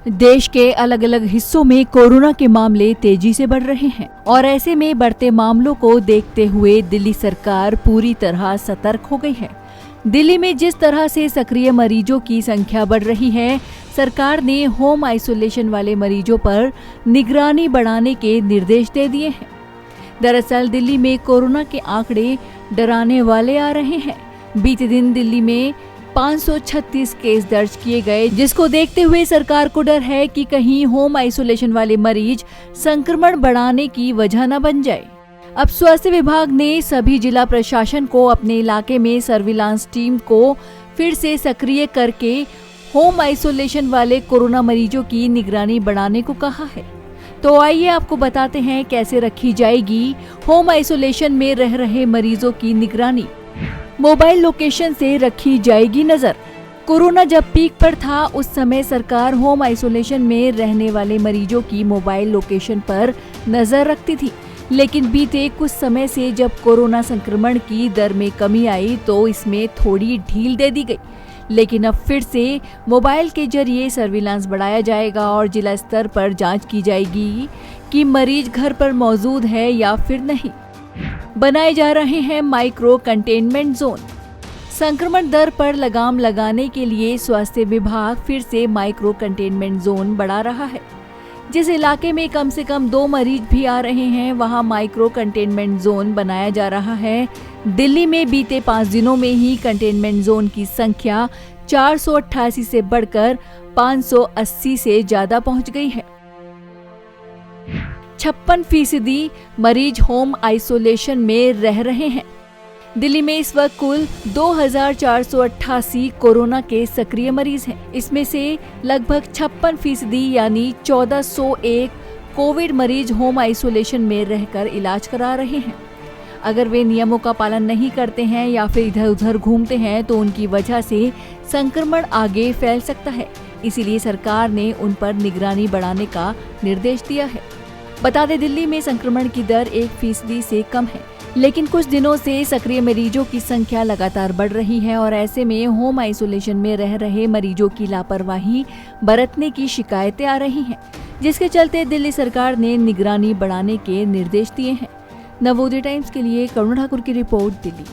देश के अलग अलग हिस्सों में कोरोना के मामले तेजी से बढ़ रहे हैं और ऐसे में बढ़ते मामलों को देखते हुए दिल्ली सरकार पूरी तरह सतर्क हो गई है। दिल्ली में जिस तरह से सक्रिय मरीजों की संख्या बढ़ रही है, सरकार ने होम आइसोलेशन वाले मरीजों पर निगरानी बढ़ाने के निर्देश दे दिए हैं। दरअसल दिल्ली में कोरोना के आंकड़े डराने वाले आ रहे हैं। बीते दिन दिल्ली में 536 केस दर्ज किए गए, जिसको देखते हुए सरकार को डर है कि कहीं होम आइसोलेशन वाले मरीज संक्रमण बढ़ाने की वजह न बन जाए। अब स्वास्थ्य विभाग ने सभी जिला प्रशासन को अपने इलाके में सर्विलांस टीम को फिर से सक्रिय करके होम आइसोलेशन वाले कोरोना मरीजों की निगरानी बढ़ाने को कहा है। तो आइए आपको बताते हैं कैसे रखी जाएगी होम आइसोलेशन में रह रहे मरीजों की निगरानी। मोबाइल लोकेशन से रखी जाएगी नजर। कोरोना जब पीक पर था, उस समय सरकार होम आइसोलेशन में रहने वाले मरीजों की मोबाइल लोकेशन पर नजर रखती थी, लेकिन बीते कुछ समय से जब कोरोना संक्रमण की दर में कमी आई तो इसमें थोड़ी ढील दे दी गई। लेकिन अब फिर से मोबाइल के जरिए सर्विलांस बढ़ाया जाएगा और जिला स्तर पर जांच की जाएगी कि मरीज घर पर मौजूद है या फिर नहीं। बनाए जा रहे हैं माइक्रो कंटेनमेंट जोन। संक्रमण दर पर लगाम लगाने के लिए स्वास्थ्य विभाग फिर से माइक्रो कंटेनमेंट जोन बढ़ा रहा है। जिस इलाके में कम से कम 2 मरीज भी आ रहे हैं, वहां माइक्रो कंटेनमेंट जोन बनाया जा रहा है। दिल्ली में बीते 5 दिनों में ही कंटेनमेंट जोन की संख्या 488 से बढ़कर 580 से ज्यादा पहुंच गई है। 56% मरीज होम आइसोलेशन में रह रहे हैं। दिल्ली में इस वक्त कुल 2488 कोरोना के सक्रिय मरीज हैं। इसमें से लगभग 56% यानी 1401 कोविड मरीज होम आइसोलेशन में रहकर इलाज करा रहे हैं। अगर वे नियमों का पालन नहीं करते हैं या फिर इधर उधर घूमते हैं तो उनकी वजह से संक्रमण आगे फैल सकता है। इसीलिए सरकार ने उन पर निगरानी बढ़ाने का निर्देश दिया है। बता दें, दिल्ली में संक्रमण की दर 1% से कम है, लेकिन कुछ दिनों से सक्रिय मरीजों की संख्या लगातार बढ़ रही है और ऐसे में होम आइसोलेशन में रह रहे मरीजों की लापरवाही बरतने की शिकायतें आ रही हैं, जिसके चलते दिल्ली सरकार ने निगरानी बढ़ाने के निर्देश दिए हैं। नवोदय टाइम्स के लिए करुण ठाकुर की रिपोर्ट, दिल्ली।